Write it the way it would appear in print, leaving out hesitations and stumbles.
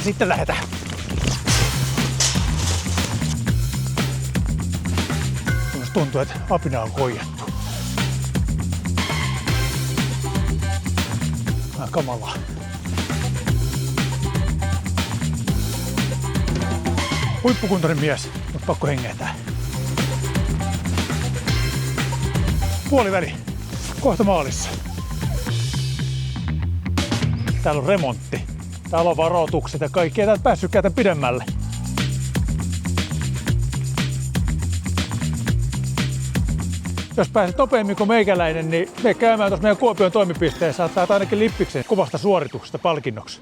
Sitten lähdetään. Minusta tuntuu, että apina on koijattu. Kamalaa. Huippukuntoinen mies, mutta pakko hengähtää. Puoliväli. Kohta maalissa. Täällä on remontti. Täällä on varoitukset ja kaikki. Ei täältä päässytkään tämän pidemmälle. Jos pääset nopeammin kuin meikäläinen, niin me käymään tuossa meidän Kuopion toimipisteessä. Saat ainakin lippiksen kovasta suorituksesta palkinnoksi.